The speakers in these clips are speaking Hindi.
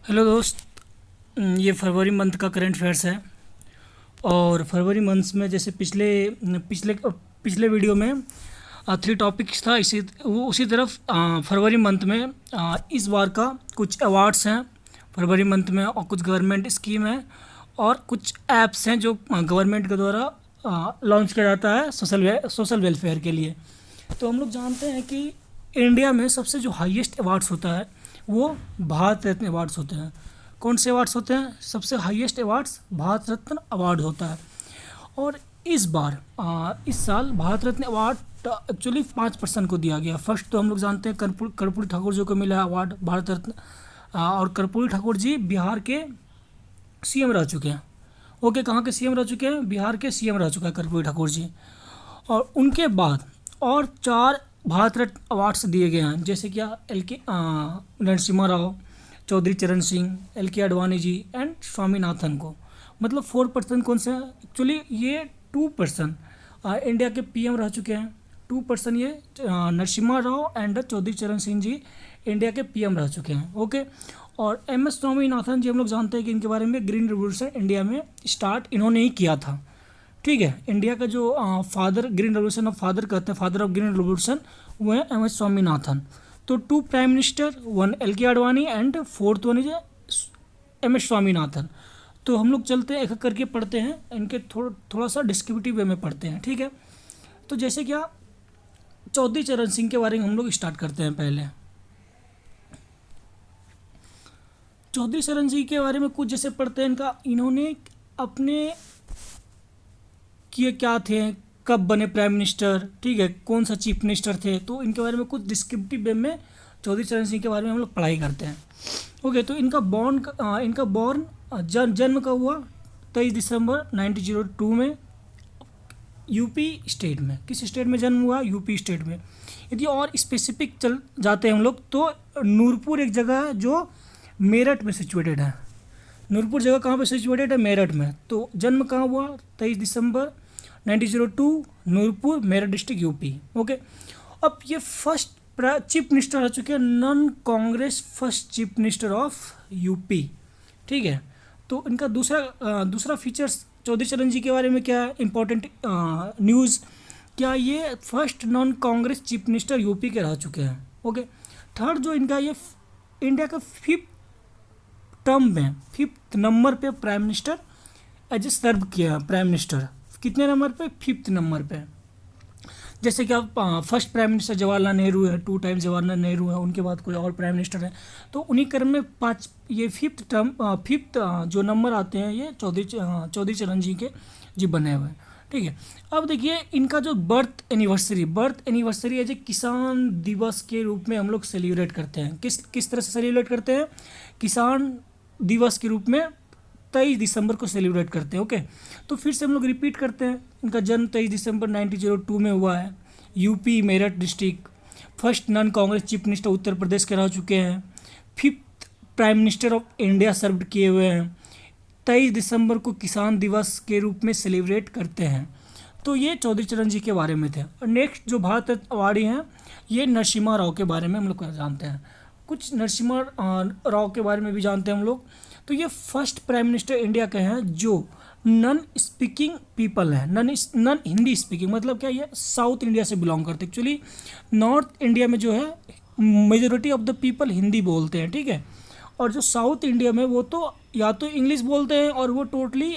हेलो दोस्त। ये फरवरी मंथ का करंट अफेयर्स है। और फरवरी मंथ्स में जैसे पिछले पिछले पिछले वीडियो में थ्री टॉपिक्स था, इसी वो उसी तरफ फरवरी मंथ में इस बार का कुछ अवार्ड्स हैं फरवरी मंथ में, और कुछ गवर्नमेंट स्कीम है और कुछ ऐप्स हैं जो गवर्नमेंट के द्वारा लॉन्च किया जाता है सोशल वेलफेयर के लिए। तो हम लोग जानते हैं कि इंडिया में सबसे जो हाईएस्ट अवार्ड्स होता है वो भारत रत्न अवार्ड्स होते हैं। कौन से अवार्ड्स होते हैं? सबसे highest awards Bharat Ratna award होता है। और इस बार इस साल Bharat Ratna award actually 5 person को दिया गया। फर्स्ट तो हम लोग जानते हैं कर्पूरी ठाकुर जी को मिला है अवार्ड भारत रत्न। और कर्पूरी ठाकुर जी बिहार के सीएम रह चुके हैं। ओके, कहाँ के सीएम रह चुके हैं? बिहार के सीएम रह चुका है कर्पूरी ठाकुर जी। और उनके बाद और 4 भारत रत्न अवार्ड्स दिए गए हैं, जैसे क्या एल के नरसिम्हा राव, चौधरी चरण Singh, L K Advani ji and Swaminathan को। मतलब 4 पर्सन कौन से हैं? एक्चुअली ये 2 पर्सन इंडिया के पीएम रह चुके हैं। 2 पर्सन ये नरसिम्हा राव एंड चौधरी चरण सिंह जी इंडिया के पीएम रह चुके हैं। ओके। और एम एस स्वामीनाथन जी हम लोग जानते हैं कि इनके बारे में ग्रीन रिवोल्यूशन इंडिया में स्टार्ट इन्होंने ही किया था। ठीक है, इंडिया का जो father green revolution of father कहते हैं, फादर ऑफ ग्रीन रेवोल्यूशन, वो है एम एस स्वामीनाथन। तो 2 prime minister, 1 L K Advani and 4th one is M S Swaminathan. तो हम लोग चलते हैं एक एक करके पढ़ते हैं, इनके थोड़ा सा डिस्क्रिप्टिव वे में पढ़ते हैं। ठीक है, तो जैसे क्या चौधरी चरण सिंह के बारे में हम लोग स्टार्ट करते हैं। पहले चौधरी चरण सिंह के बारे में कुछ जैसे पढ़ते हैं, इन्होंने अपने कि ये क्या थे, कब बने प्राइम मिनिस्टर, ठीक है, कौन सा चीफ मिनिस्टर थे, तो इनके बारे में कुछ डिस्क्रिप्टिव वे में चौधरी चरण सिंह के बारे में हम लोग पढ़ाई करते हैं। ओके, तो इनका बॉर्न जन्म का हुआ 23 दिसंबर 1902 में यूपी स्टेट में। किस स्टेट में जन्म हुआ? यूपी स्टेट में। यदि और स्पेसिफिक चल जाते हैं हम लोग तो नूरपुर एक जगह है जो मेरठ में सिचुएटेड है। नूरपुर जगह कहाँ पे सिचुएटेड है? मेरठ में। तो जन्म कहाँ हुआ? 23 दिसंबर 1902, Noorpur, Meerut district, UP. Okay. अब ये फर्स्ट चीफ मिनिस्टर रह चुके हैं, non Congress first chief minister of UP. ठीक है, तो इनका दूसरा फीचर्स चौधरी चरण जी के बारे में क्या है इंपॉर्टेंट न्यूज़, क्या ये first non Congress chief minister UP के रह चुके हैं। ओके। थर्ड जो इनका ये इंडिया का 5th टर्म में 5th नंबर पे प्राइम मिनिस्टर एज ए सर्व किया। प्राइम मिनिस्टर कितने नंबर पे? 5th नंबर पे। जैसे कि आप first prime minister Jawaharlal Nehru है, 2 टाइम जवाहरलाल नेहरू है, उनके बाद कोई और प्राइम मिनिस्टर है, तो उन्हीं क्रम में 5 ये 5th जो नंबर आते हैं ये चौधरी चरण जी के जी बने हुए हैं। ठीक है, अब देखिए इनका जो बर्थ एनिवर्सरी एज ए किसान दिवस के रूप में हम लोग सेलिब्रेट करते हैं। किस तरह से सेलिब्रेट करते हैं? किसान दिवस के रूप में 23 दिसंबर को सेलिब्रेट करते हैं। ओके, तो फिर से हम लोग रिपीट करते हैं। इनका जन्म 23 दिसंबर 1902 में हुआ है, UP Meerut district. First non Congress chief minister Uttar Pradesh के रह चुके हैं। 5th prime minister of India serve किए हुए हैं। 23 दिसंबर को किसान दिवस के रूप में सेलिब्रेट करते हैं। तो ये चौधरी चरण जी के बारे में थे। और नेक्स्ट जो भारत रत्न अवार्डी हैं ये नरसिम्हा राव के बारे में हम लोग जानते हैं। कुछ नरसिम्हा राव के बारे में भी जानते हैं हम लोग। तो ये फर्स्ट प्राइम मिनिस्टर इंडिया के हैं जो नॉन स्पीकिंग पीपल है, नॉन हिंदी स्पीकिंग, मतलब क्या ये साउथ इंडिया से बिलोंग करते हैं। एक्चुअली नॉर्थ इंडिया में जो है majority of the people Hindi बोलते हैं। ठीक है, और जो साउथ इंडिया में वो तो या तो इंग्लिश बोलते हैं और वो टोटली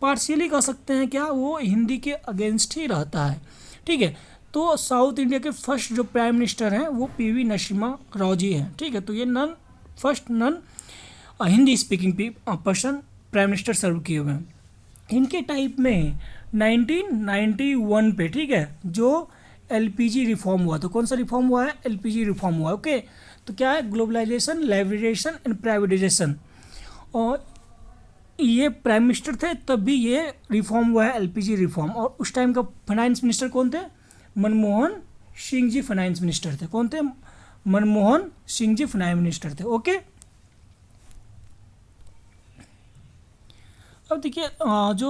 पार्शियली कह सकते हैं क्या वो हिंदी के अगेंस्ट ही रहता है। ठीक है, तो साउथ इंडिया के फर्स्ट जो प्राइम मिनिस्टर हैं वो पीवी नरसिम्हा राव जी हैं। ठीक है, तो ये first non Hindi speaking person prime minister serve किए हुए हैं। इनके टाइप में 1991 पे, ठीक है, जो एलपीजी रिफॉर्म हुआ, तो कौन सा रिफॉर्म हुआ है? एलपीजी रिफॉर्म हुआ। ओके, तो क्या है? Globalisation, liberation and privatisation. और ये प्राइम मिनिस्टर थे तब भी ये रिफॉर्म हुआ है, एलपीजी रिफॉर्म। और उस टाइम का फाइनेंस मिनिस्टर कौन थे? मनमोहन सिंह जी फाइनेंस मिनिस्टर थे। कौन थे? मनमोहन सिंह जी फाइनेंस मिनिस्टर थे। ओके, अब देखिए जो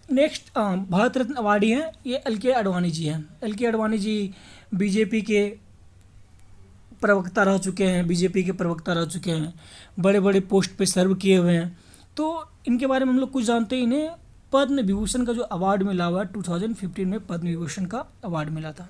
नेक्स्ट भारत रत्न अवार्डी हैं ये एल के आडवाणी जी हैं। L K Advani ji BJP के प्रवक्ता रह चुके हैं, बीजेपी के प्रवक्ता रह चुके हैं, बड़े बड़े पोस्ट पे सर्व किए हुए हैं। तो इनके बारे में हम लोग कुछ जानते हैं। इन्हें पद्म विभूषण का जो अवार्ड मिला हुआ है 2015 में पद्म विभूषण का अवार्ड मिला था।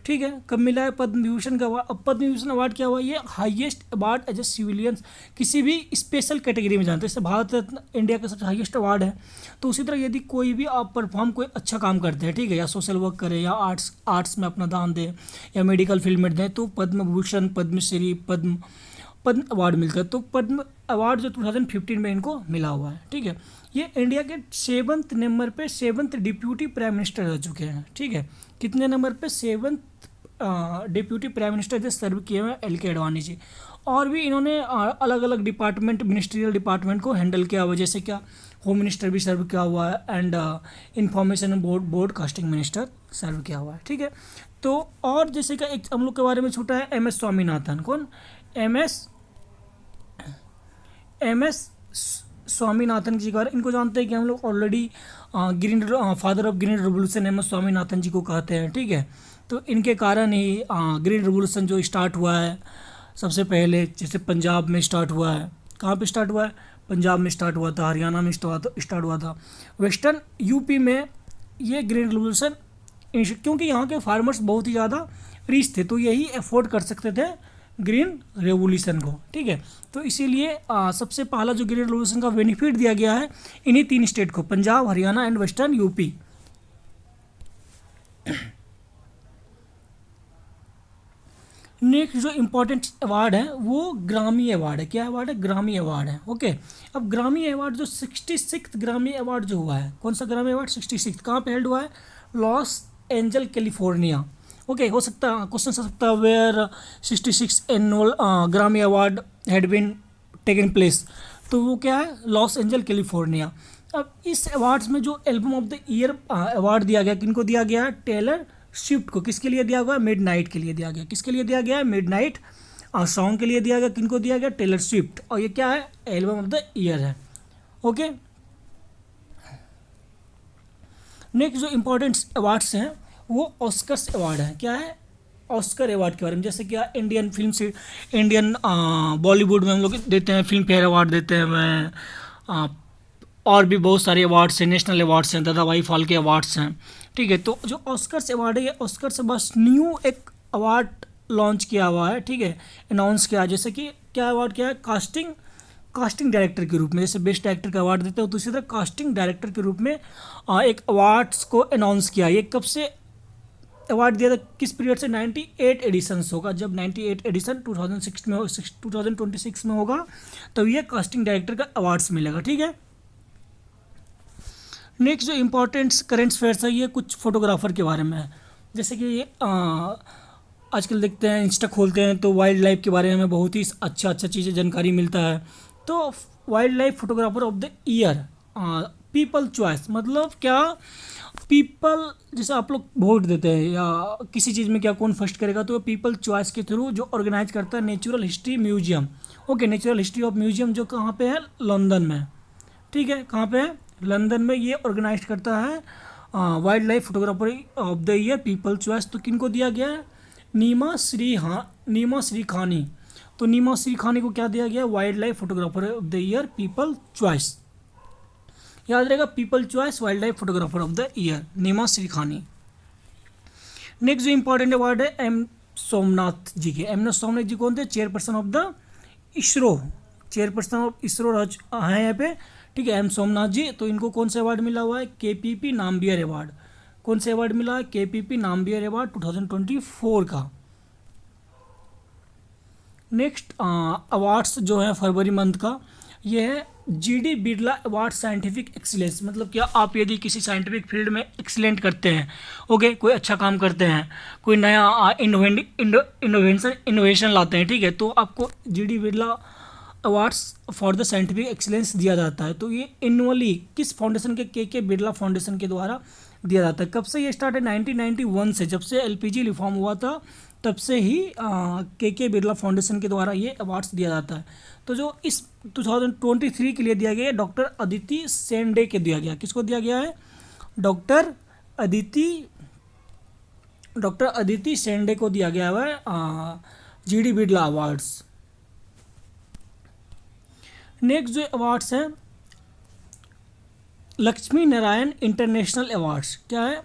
ठीक है, कब मिला है पद्म विभूषण का अवार्ड? अब पद्म विभूषण अवार्ड क्या हुआ? ये highest award as a civilians, किसी भी स्पेशल कैटेगरी में जानते हैं। जैसे भारत रत्न इंडिया का सबसे हाईएस्ट अवार्ड है, तो उसी तरह यदि कोई भी आप परफॉर्म कोई अच्छा काम करते हैं, ठीक है, या सोशल वर्क करें, या आर्ट्स में अपना दान दें, या मेडिकल फील्ड में दें, तो पद्म भूषण, पद्मश्री, पद्म अवार्ड मिलता है। तो पद्म अवार्ड जो 2015 में इनको मिला हुआ है। ठीक है, ये इंडिया के 7वें नंबर पे 7वें डिप्यूटी प्राइम मिनिस्टर रह चुके हैं। ठीक है, कितने नंबर पे? 7वें डिप्यूटी प्राइम मिनिस्टर जो सर्व किए हुए एल के अडवाणी जी। और भी इन्होंने अलग अलग डिपार्टमेंट, मिनिस्ट्रियल डिपार्टमेंट को हैंडल किया हुआ, जैसे क्या होम मिनिस्टर भी सर्व किया हुआ है, एंड इंफॉर्मेशन ब्रॉडकास्टिंग मिनिस्टर सर्व किया हुआ है। ठीक है, तो और जैसे कि एक हम लोग के बारे में छूटा है एम एस स्वामीनाथन। कौन? एम एस स्वामीनाथन जी के बारे इनको जानते हैं कि हम लोग already father of green revolution M S Swaminathan ji को कहते हैं। ठीक है, तो इनके कारण ही ग्रीन रेवोल्यूशन जो स्टार्ट हुआ है सबसे पहले, जैसे पंजाब में स्टार्ट हुआ है। कहाँ पे स्टार्ट हुआ है? पंजाब में स्टार्ट हुआ था, हरियाणा में स्टार्ट हुआ था, वेस्टर्न यूपी में ये ग्रीन रेवोल्यूशन, क्योंकि यहाँ के फार्मर्स बहुत ही ज़्यादा रिच थे, तो यही अफोर्ड कर सकते थे ग्रीन रेवोल्यूशन को। ठीक है, तो इसीलिए सबसे पहला जो ग्रीन रेवोल्यूशन का बेनिफिट दिया गया है इन्हीं 3 स्टेट को, Punjab, Haryana and western UP. Next जो इम्पोर्टेंट अवार्ड है वो ग्रामी अवार्ड है। क्या अवार्ड है? ग्रामी अवार्ड है। ओके, अब ग्रामी अवार्ड जो 66 ग्रामी अवार्ड जो हुआ है, कौन सा ग्रामी अवार्ड? 66 कहाँ पे हेल्ड हुआ है? Los Angeles California. ओके, हो सकता है क्वेश्चन हो सकता है where 66 annual Grammy award had been taken place, तो वो क्या है? Los Angeles California. अब इस अवार्ड्स में जो album of the year award दिया गया, किनको दिया गया है? टेलर स्विफ्ट को। किसके लिए दिया गया? मिडनाइट के लिए दिया गया। किसके लिए दिया गया है? मिडनाइट सॉन्ग के लिए दिया गया। किनको दिया गया? Taylor Swift. और ये क्या है? एल्बम ऑफ द ईयर है। ओके, नेक्स्ट जो इम्पोर्टेंट अवार्ड्स हैं वो ऑस्कर्स अवार्ड है। क्या है? ऑस्कर अवार्ड के बारे में, जैसे क्या इंडियन फिल्म से, इंडियन बॉलीवुड में हम लोग देते हैं, फिल्म फेयर अवार्ड देते हैं, और भी बहुत सारे अवार्ड्स हैं, नेशनल अवार्ड्स हैं, दादाभाई फाल्के अवार्ड्स हैं। ठीक है, तो जो ऑस्कर्स अवार्ड है, ये ऑस्कर से बस न्यू एक अवार्ड लॉन्च किया हुआ है। ठीक है, अनाउंस किया, जैसे कि क्या अवार्ड किया है? कास्टिंग डायरेक्टर के रूप में, जैसे बेस्ट डायरेक्टर का अवार्ड देते हो तो इसी तरह कास्टिंग डायरेक्टर के रूप में एक अवार्ड्स को अनाउंस किया। ये कब से अवार्ड दिया था? किस पीरियड से? 98 एडिशंस होगा, जब 98 एडिशन 2006 में 2026 में होगा, तब ये कास्टिंग डायरेक्टर का अवार्ड्स मिलेगा। ठीक है, नेक्स्ट जो इम्पोर्टेंट करेंट अफेयर्स है ये कुछ फोटोग्राफर के बारे में है। जैसे कि आजकल देखते हैं, इंस्टा खोलते हैं तो वाइल्ड लाइफ के बारे में बहुत ही अच्छा चीज़ें जानकारी मिलता है। तो wild life photographer of the year, people choice, मतलब क्या पीपल, जैसे आप लोग वोट देते हैं या किसी चीज़ में क्या कौन फर्स्ट करेगा, तो पीपल चॉइस के थ्रू जो ऑर्गेनाइज करता है natural history museum. Okay, natural history of museum जो कहाँ पे है? लंदन में। ठीक है, कहाँ पे है? लंदन में। ये ऑर्गेनाइज करता है wild life photographer of the year people choice. तो किनको दिया गया है? नीमा श्री खानी। तो नीमा श्री खानी को क्या दिया गया? Wildlife photographer of the year people choice. याद रहेगा, people choice wildlife photographer of the year, Nima Sarikhani. Next जो इंपॉर्टेंट अवार्ड है एम सोमनाथ जी के। एम सोमनाथ जी कौन थे? Chairperson of the ISRO, chairperson of ISRO हैं यहाँ पे। ठीक है, एम सोमनाथ जी। तो इनको कौन सा अवार्ड मिला हुआ है? केपीपी नामबियर अवार्ड। कौन से अवार्ड मिला है? केपीपी नामबियर अवार्ड 2024 का। नेक्स्ट अवार्ड्स जो है फरवरी मंथ का, ये है GD Birla award scientific excellence. मतलब क्या आप यदि किसी साइंटिफिक फील्ड में एक्सीलेंट करते हैं, ओके, कोई अच्छा काम करते हैं, कोई नया इनोवेशन लाते हैं, ठीक है, तो आपको GD Birla awards for the scientific excellence दिया जाता है। तो ये एनुअली किस फाउंडेशन के बिरला फाउंडेशन के द्वारा दिया जाता है। कब से ये स्टार्ट है? 1991 से, जब से एलपीजी रिफॉर्म हुआ था तब से ही के बिरला फाउंडेशन के द्वारा ये अवार्ड्स दिया जाता है। तो जो इस 2023 के लिए दिया गया है डॉक्टर अदिति सेंडे के दिया गया। किसको दिया गया है? डॉक्टर अदिति सेंडे को दिया गया है जीडी बिरला अवार्ड्स। नेक्स्ट जो अवार्ड्स है लक्ष्मी नारायण इंटरनेशनल अवार्ड्स। क्या है?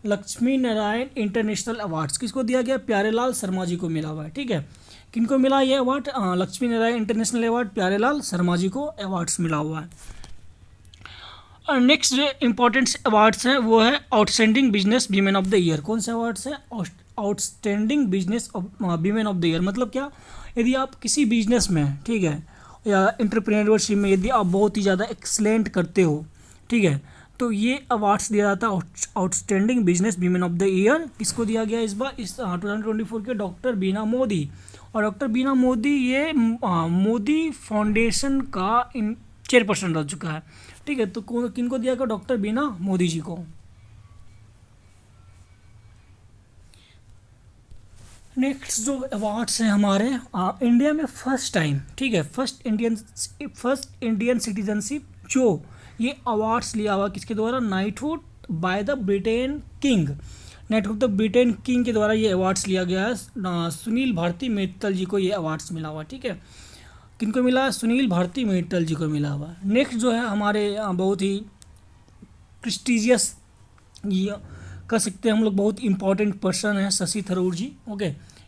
लक्ष्मी नारायण इंटरनेशनल अवार्ड्स किसको दिया गया? प्यारेलाल शर्मा जी को मिला हुआ है। ठीक है, किनको मिला ये award? Lakshmi Narayan international award Pyarelal Sharma ji को अवार्ड्स मिला हुआ है। और नेक्स्ट जो इंपॉर्टेंट अवार्ड्स हैं वो है outstanding business women of the year. कौन से अवार्ड्स हैं? Outstanding business women of the year. मतलब क्या? यदि आप किसी बिजनेस में, ठीक है, या एंटरप्रेन्योरशिप में यदि आप बहुत ही ज़्यादा एक्सलेंट करते हो, ठीक है, तो ये अवार्ड्स दिया जाता है outstanding business women of the year. किसको दिया गया इस बार? इस 2024 के डॉक्टर बीना मोदी। और डॉक्टर बीना मोदी ये मोदी फाउंडेशन का चेयरपर्सन रह चुका है। ठीक है, तो किनको दिया गया? डॉक्टर बीना मोदी जी को। नेक्स्ट जो अवार्ड्स हैं हमारे इंडिया में फर्स्ट टाइम, ठीक है, फर्स्ट इंडियन सिटीजनशिप, जो ये अवार्ड्स लिया हुआ किसके द्वारा? Knighthood by the Britain king. Knighthood the Britain king के द्वारा ये अवार्ड्स लिया गया है। सुनील भारती मित्तल जी को ये अवार्ड्स मिला हुआ है। ठीक है, किनको मिला है? सुनील भारती मित्तल जी को मिला हुआ है। नेक्स्ट जो है हमारे बहुत ही प्रेस्टिजियस, ये कह सकते हैं हम लोग, बहुत इंपॉर्टेंट पर्सन है शशि थरूर जी। ओके,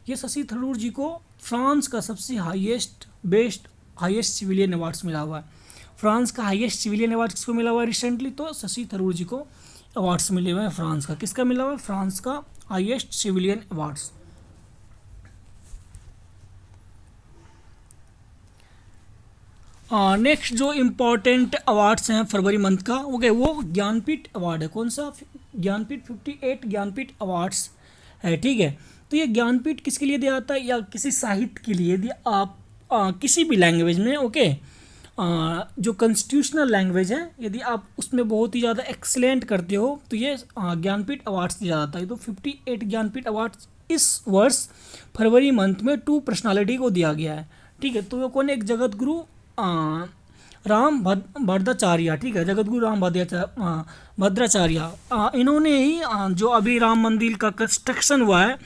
ये शशि थरूर जी को फ्रांस का सबसे हाईएस्ट सिविलियन अवार्ड्स मिला हुआ है। फ्रांस का हाईएस्ट सिविलियन अवार्ड किसको मिला हुआ है रिसेंटली? तो शशि थरूर जी को अवार्ड्स मिले हुए हैं फ्रांस का। किसका मिला हुआ है? फ्रांस का हाईएस्ट सिविलियन अवार्ड्स। नेक्स्ट जो इम्पोर्टेंट अवार्ड्स हैं फरवरी मंथ का, ओके, वो ज्ञानपीठ अवार्ड है। कौन सा? ज्ञानपीठ 58 ज्ञानपीठ अवार्ड्स है। ठीक है, तो ये ज्ञानपीठ किसके लिए दिया जाता है? या किसी साहित्य के लिए, यदि आप किसी भी लैंग्वेज में, ओके, जो कॉन्स्टिट्यूशनल लैंग्वेज है, यदि आप उसमें बहुत ही ज़्यादा एक्सलेंट करते हो तो ये ज्ञानपीठ अवार्ड्स दिया जाता है। तो 58 ज्ञानपीठ अवार्ड्स इस वर्ष फरवरी मंथ में 2 पर्सनालिटी को दिया गया है। ठीक है, तो वो कौन? एक जगत गुरु राम भद्राचार्य। ठीक है, जगत गुरु राम भद्राचार्य, इन्होंने ही जो अभी राम मंदिर का कंस्ट्रक्शन हुआ है,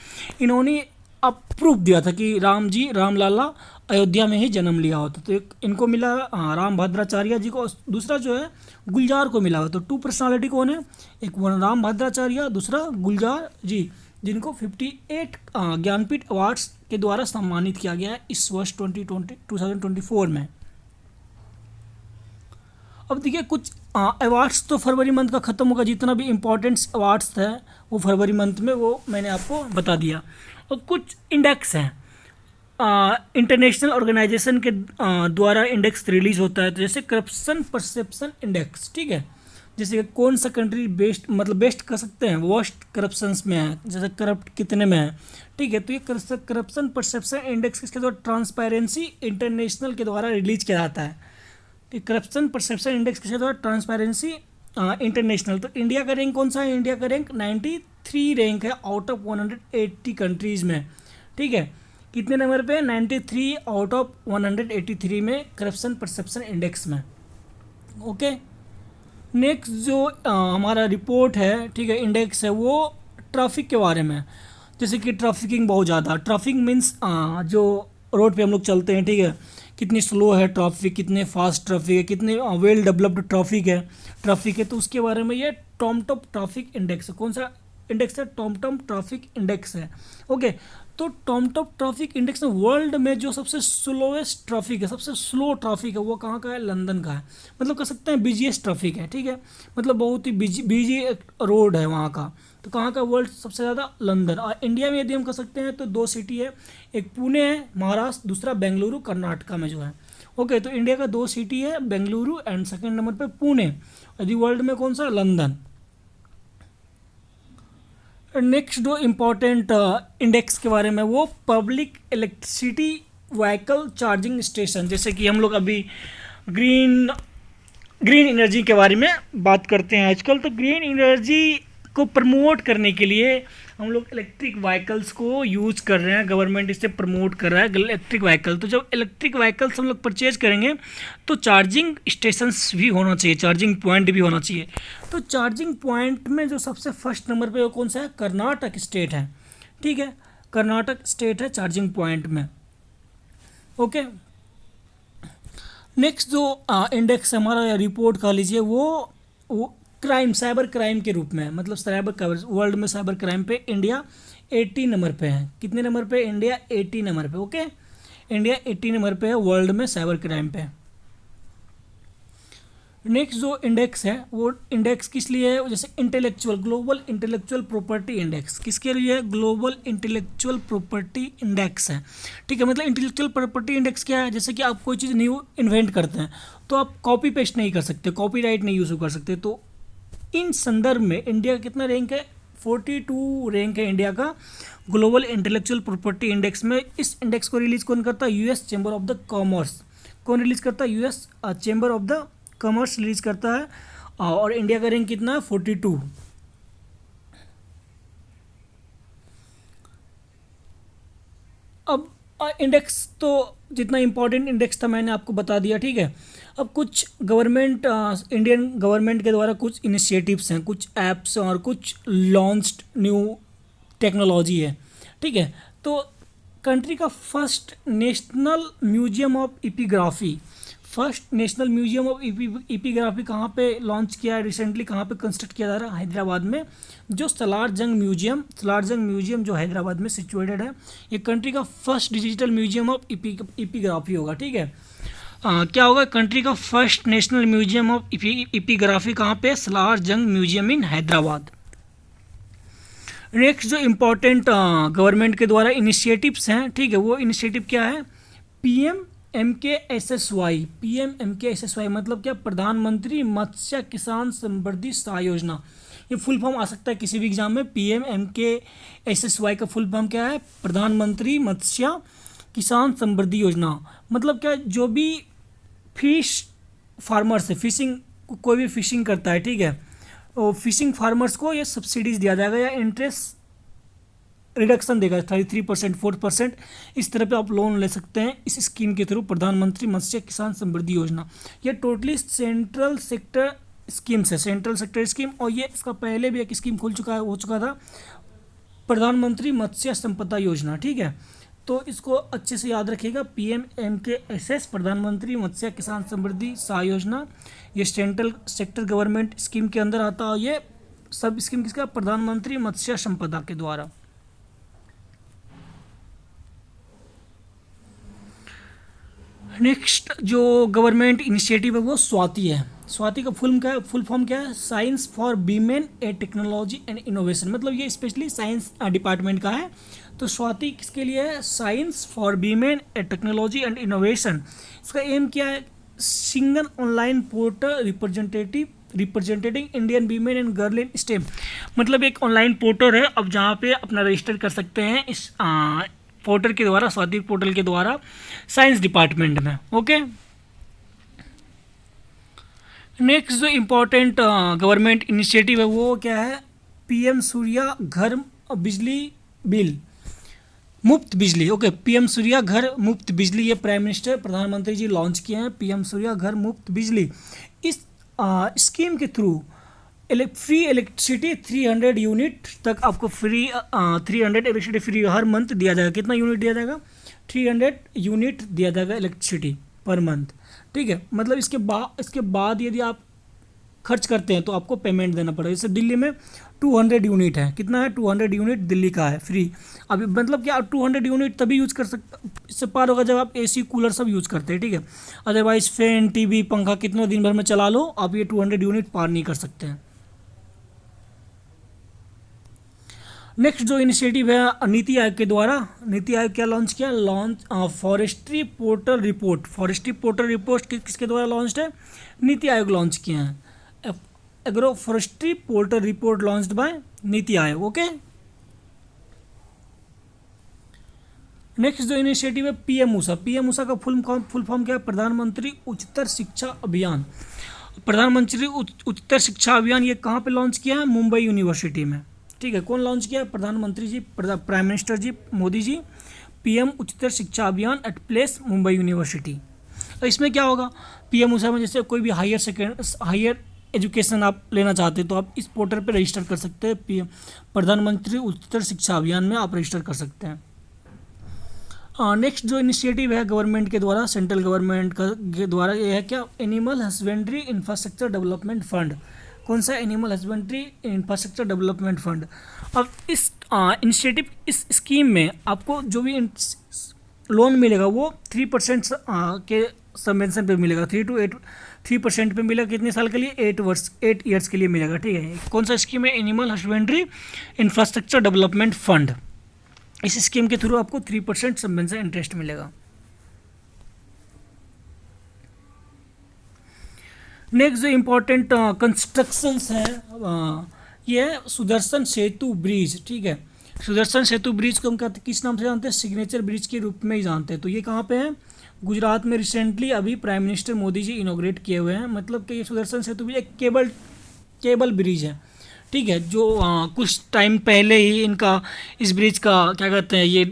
इन्होंने अप्रूव दिया था कि राम लाला अयोध्या में ही जन्म लिया होता। तो एक इनको मिला राम भद्राचार्य जी को, दूसरा जो है गुलजार को मिला हुआ। तो 2 पर्सनालिटी कौन है? एक राम भद्राचार्य, दूसरा गुलजार जी, जिनको 58 ज्ञानपीठ अवार्ड्स के द्वारा सम्मानित किया गया है इस वर्ष 2024 में। अब देखिए कुछ अवार्ड्स तो फरवरी मंथ का ख़त्म होगा, जितना भी इम्पोर्टेंट अवार्ड्स थे वो फरवरी मंथ में, वो मैंने आपको बता दिया। और कुछ इंडेक्स हैं, इंटरनेशनल ऑर्गेनाइजेशन के द्वारा इंडेक्स रिलीज होता है। तो जैसे करप्शन परसेप्शन इंडेक्स, ठीक है, जैसे कौन सा कंट्री बेस्ट कर सकते हैं, वर्स्ट करप्शंस में है, जैसे करप्ट कितने में है। ठीक है, तो ये करप्शन परसेप्शन इंडेक्स किसके द्वारा? ट्रांसपेरेंसी इंटरनेशनल के द्वारा रिलीज किया जाता है। करप्शन परसेप्शन इंडेक्स किसके द्वारा? Transparency international. तो इंडिया का रैंक कौन सा है? इंडिया का रैंक 93 रैंक है आउट ऑफ 180 कंट्रीज़ में। ठीक है, कितने नंबर पे? 93 आउट ऑफ 183 में करप्शन परसेप्शन इंडेक्स में। ओके, नेक्स्ट जो हमारा रिपोर्ट है, ठीक है, इंडेक्स है, वो ट्रैफिक के बारे में। जैसे कि ट्रैफिकिंग बहुत ज़्यादा, ट्रैफिक मीन्स जो रोड पे हम लोग चलते हैं, ठीक है, कितनी स्लो है ट्रैफिक, कितने फास्ट ट्रैफिक है, कितने वेल डेवलप्ड ट्रैफिक है, तो उसके बारे में ये टॉमटॉप ट्रैफिक इंडेक्स है। कौन सा इंडेक्स है? टॉमटॉप ट्रैफिक इंडेक्स है। ओके, तो टॉमटॉप ट्रैफिक इंडेक्स में वर्ल्ड में जो सबसे स्लोएस्ट ट्रैफिक है, सबसे स्लो ट्रैफिक है, वो कहाँ का है? लंदन का है। मतलब कह सकते हैं बिजीएस्ट ट्रैफिक है। ठीक है, मतलब बहुत ही बिजी रोड है वहाँ का। तो कहाँ का? वर्ल्ड सबसे ज़्यादा लंदन। और इंडिया में यदि हम कह सकते हैं तो 2 सिटी है, एक पुणे है महाराष्ट्र, दूसरा बेंगलुरु कर्नाटका में जो है। ओके, तो इंडिया का 2 सिटी है, बेंगलुरु एंड सेकेंड नंबर पर पुणे। यदि वर्ल्ड में कौन सा? लंदन। नेक्स्ट जो इम्पोर्टेंट इंडेक्स के बारे में, वो public electricity vehicle charging station. जैसे कि हम लोग अभी ग्रीन एनर्जी के बारे में बात करते हैं आजकल, तो ग्रीन एनर्जी को प्रमोट करने के लिए हम लोग इलेक्ट्रिक व्हीकल्स को यूज़ कर रहे हैं, गवर्नमेंट इसे प्रमोट कर रहा है इलेक्ट्रिक व्हीकल। तो जब इलेक्ट्रिक व्हीकल्स हम लोग परचेज करेंगे तो चार्जिंग स्टेशंस भी होना चाहिए, चार्जिंग पॉइंट भी होना चाहिए। तो चार्जिंग पॉइंट में जो सबसे फर्स्ट नंबर पे वो कौन सा है? कर्नाटक स्टेट है। ठीक है, कर्नाटक स्टेट है चार्जिंग पॉइंट में। ओके, नेक्स्ट जो इंडेक्स हमारा या रिपोर्ट कह लीजिए वो क्राइम, साइबर क्राइम के रूप में है। मतलब साइबर वर्ल्ड में साइबर क्राइम पे इंडिया 80 नंबर पे है। कितने नंबर पे? इंडिया 80 नंबर पे। ओके, इंडिया 80 नंबर पे है वर्ल्ड में साइबर क्राइम पे। नेक्स्ट जो इंडेक्स है वो इंडेक्स किस लिए है? जैसे intellectual, global intellectual property index किसके लिए है? ग्लोबल इंटेलेक्चुअल प्रॉपर्टी इंडेक्स है। ठीक है, मतलब इंटेलेक्चुअल प्रॉपर्टी इंडेक्स क्या है? जैसे कि आप कोई चीज़ न्यू इन्वेंट करते हैं तो आप कॉपी पेस्ट नहीं कर सकते, कॉपीराइट नहीं यूज़ कर सकते। तो इन संदर्भ में इंडिया का कितना रैंक है? 42 रैंक है इंडिया का ग्लोबल इंटेलेक्चुअल प्रॉपर्टी इंडेक्स में। इस इंडेक्स को रिलीज कौन करता है? US chamber of the commerce. कौन रिलीज करता है? US chamber of the commerce release करता है। और इंडिया का रैंक कितना है? 42। अब इंडेक्स तो जितना इंपॉर्टेंट इंडेक्स था मैंने आपको बता दिया। ठीक है, अब कुछ गवर्नमेंट इंडियन गवर्नमेंट के द्वारा कुछ इनिशिएटिव्स हैं, कुछ ऐप्स और कुछ लॉन्च्ड न्यू टेक्नोलॉजी है। ठीक है, तो कंट्री का first national museum of epigraphy, first national museum of epigraphy कहाँ पे लॉन्च किया है रिसेंटली? कहाँ पे कंस्ट्रक्ट किया जा रहा है? हैदराबाद में, जो सलार जंग म्यूजियम जो हैदराबाद में सिचुएटेड है। ये कंट्री का first digital museum of epigraphy होगा। ठीक है, क्या होगा? कंट्री का first national museum of epigraphy कहाँ पे? सलार जंग म्यूजियम इन हैदराबाद। नेक्स्ट जो इम्पोर्टेंट गवर्नमेंट के द्वारा इनिशिएटिव्स हैं, ठीक है, वो इनिशिएटिव क्या है? PMMKSSY। PMMKSSY मतलब क्या? प्रधानमंत्री मत्स्य किसान समृद्धि सहाय योजना। ये फुल फॉर्म आ सकता है किसी भी एग्जाम में। PMMKSSY का फुल फॉर्म क्या है? प्रधानमंत्री मत्स्य किसान समृद्धि योजना। मतलब क्या? जो भी फिश फार्मर्स है, फिशिंग, कोई भी फिशिंग करता है, ठीक है, तो फिशिंग फार्मर्स को ये सब्सिडीज़ दिया जाएगा या इंटरेस्ट रिडक्शन देगा 33%, 4%। इस तरह पे आप लोन ले सकते हैं इस स्कीम के थ्रू, प्रधानमंत्री मत्स्य किसान समृद्धि योजना। ये टोटली सेंट्रल सेक्टर स्कीम्स है, सेंट्रल सेक्टर स्कीम। और ये इसका पहले भी एक स्कीम हो चुका था, प्रधानमंत्री मत्स्य संपदा योजना। ठीक है, तो इसको अच्छे से याद रखिएगा। PMMKSS प्रधानमंत्री मत्स्य किसान समृद्धि सहाय योजना, ये सेंट्रल सेक्टर गवर्नमेंट स्कीम के अंदर आता है। ये सब स्कीम किसका? प्रधानमंत्री मत्स्य संपदा के द्वारा। नेक्स्ट जो गवर्नमेंट इनिशिएटिव है वो स्वाति है। स्वाति का फुल फॉर्म क्या है? Science for women A technology and innovation. मतलब ये स्पेशली साइंस डिपार्टमेंट का है। तो स्वाति किसके लिए है? Science for women A technology and innovation. इसका एम क्या है? Single online portal representing Indian women and girl in stem. मतलब एक ऑनलाइन पोर्टल है, अब जहाँ पे अपना रजिस्टर कर सकते हैं इस पोर्टल के द्वारा, स्वाति पोर्टल के द्वारा, साइंस डिपार्टमेंट में। ओके, नेक्स्ट जो इम्पोर्टेंट गवर्नमेंट इनिशिएटिव है वो क्या है? PM सूर्या घर बिजली बिल, मुफ्त बिजली। ओके, PM सूर्या घर मुफ्त बिजली, ये प्राइम मिनिस्टर प्रधानमंत्री जी लॉन्च किए हैं। PM सूर्या घर मुफ्त बिजली। इस स्कीम के थ्रू फ्री इलेक्ट्रिसिटी 300 यूनिट तक आपको फ्री 300 इलेक्ट्रिसिटी फ्री हर मंथ दिया जाएगा। कितना यूनिट दिया जाएगा? 300 यूनिट दिया जाएगा इलेक्ट्रिसिटी पर मंथ। ठीक है, मतलब इसके बाद यदि आप खर्च करते हैं तो आपको पेमेंट देना पड़ेगा। जैसे दिल्ली में 200 यूनिट है। कितना है? 200 यूनिट दिल्ली का है फ्री। अभी मतलब कि आप 200 यूनिट तभी यूज़ कर सकते, इससे पार होगा जब आप AC कूलर सब यूज़ करते हैं। ठीक है, अदरवाइज फैन TV पंखा कितने दिन भर में चला लो, आप ये 200 यूनिट पार नहीं कर सकते हैं। नेक्स्ट जो इनिशिएटिव है नीति आयोग के द्वारा, नीति आयोग क्या लॉन्च किया? Forestry portal report. Forestry portal report किसके द्वारा लॉन्च है? नीति आयोग लॉन्च किए हैं। Agro forestry portal report launched by NITI Aayog. Okay, next जो इनिशिएटिव है PM ऊषा। PM ऊषा का फुल फॉर्म क्या है? प्रधानमंत्री उच्चतर शिक्षा अभियान। प्रधानमंत्री उच्चतर शिक्षा अभियान ये कहाँ पे लॉन्च किया है? मुंबई यूनिवर्सिटी में। ठीक है, कौन लॉन्च किया? प्रधानमंत्री जी, प्राइम मिनिस्टर जी मोदी जी। PM उच्चतर शिक्षा अभियान एट प्लेस मुंबई यूनिवर्सिटी। तो इसमें क्या होगा? PM ऊषा में जैसे कोई भी हायर एजुकेशन आप लेना चाहते हैं तो आप इस पोर्टल पर रजिस्टर कर सकते हैं। PM प्रधानमंत्री उच्चतर शिक्षा अभियान में आप रजिस्टर कर सकते हैं। नेक्स्ट जो इनिशिएटिव है गवर्नमेंट के द्वारा, सेंट्रल गवर्नमेंट के द्वारा, ये है क्या, animal husbandry infrastructure development fund. कौन सा? Animal husbandry infrastructure development fund. अब इस इनिशिएटिव, इस स्कीम में आपको जो भी लोन मिलेगा वो 3% के सबवेंशन पे मिलेगा, 3% पे मिलेगा। कितने साल के लिए? 8 ईयर्स के लिए मिलेगा, ठीक है। कौन सा स्कीम है? Animal husbandry infrastructure development fund. इस स्कीम के थ्रू आपको 3% सबवेंशन इंटरेस्ट मिलेगा। नेक्स्ट जो इम्पोर्टेंट कंस्ट्रक्शंस है ये है सुदर्शन सेतु ब्रिज, ठीक है। सुदर्शन सेतु ब्रिज को हम कहते किस नाम से जानते हैं? सिग्नेचर ब्रिज के रूप में ही जानते हैं। तो ये कहाँ पे है? गुजरात में रिसेंटली अभी prime minister Modi ji inaugurate किए हुए हैं। मतलब कि ये सुदर्शन सेतु ब्रिज एक केबल ब्रिज है, ठीक है, जो कुछ टाइम पहले ही इनका, इस ब्रिज का क्या कहते हैं, ये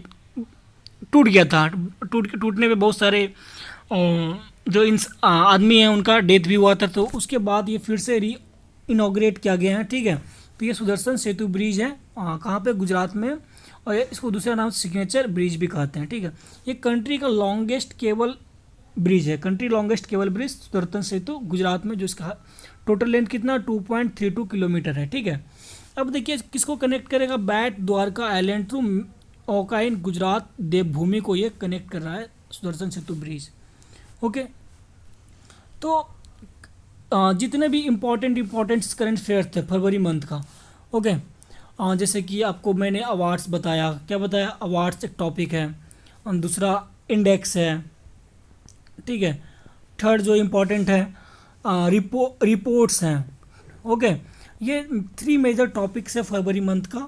टूट गया था। टूटने पे बहुत सारे जो इन आदमी हैं उनका डेथ भी हुआ था। तो उसके बाद ये फिर से इनॉग्रेट किया गया है, ठीक है। तो ये सुदर्शन सेतु ब्रिज है, कहाँ पे? गुजरात में। और इसको दूसरा नाम सिग्नेचर ब्रिज भी कहते हैं, ठीक है। ये कंट्री का लॉन्गेस्ट केबल ब्रिज है, country longest cable bridge Sudarshan Setu Gujarat में, जो इसका टोटल लेंथ कितना? 2.32 किलोमीटर है, ठीक है। अब देखिए किसको कनेक्ट करेगा? बैट द्वारका आइलैंड थ्रू ओकाइन गुजरात देवभूमि को ये कनेक्ट कर रहा है सुदर्शन सेतु ब्रिज, ओके। तो जितने भी इम्पोर्टेंट करंट अफेयर्स थे फरवरी मंथ का, ओके। जैसे कि आपको मैंने अवार्ड्स बताया, क्या बताया? अवार्ड्स एक टॉपिक है, और दूसरा इंडेक्स है, ठीक है। थर्ड जो इम्पोर्टेंट है रिपोर्ट्स हैं, ओके। ये 3 मेजर टॉपिक्स है फरवरी मंथ का।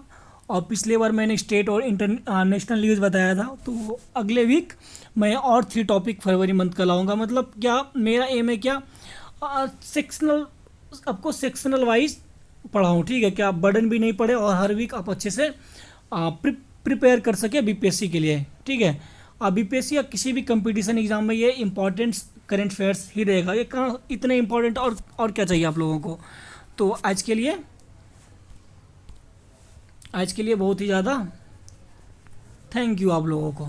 और पिछले बार मैंने स्टेट और इंटरनेशनल न्यूज़ बताया था, तो अगले वीक मैं और 3 टॉपिक फरवरी मंथ का लाऊंगा। मतलब क्या मेरा एम है, क्या सेक्शनल, आपको सेक्शनल वाइज पढ़ाऊँ, ठीक है, क्या बर्डन भी नहीं पड़े और हर वीक आप अच्छे से प्रिपेयर कर सके बीपीएससी के लिए, ठीक है। बीपीएससी या किसी भी कंपटीशन एग्जाम में ये इंपॉर्टेंट करंट अफेयर्स ही रहेगा। ये कहाँ इतने इंपॉर्टेंट, और क्या चाहिए आप लोगों को? तो आज के लिए बहुत ही ज़्यादा थैंक यू आप लोगों को।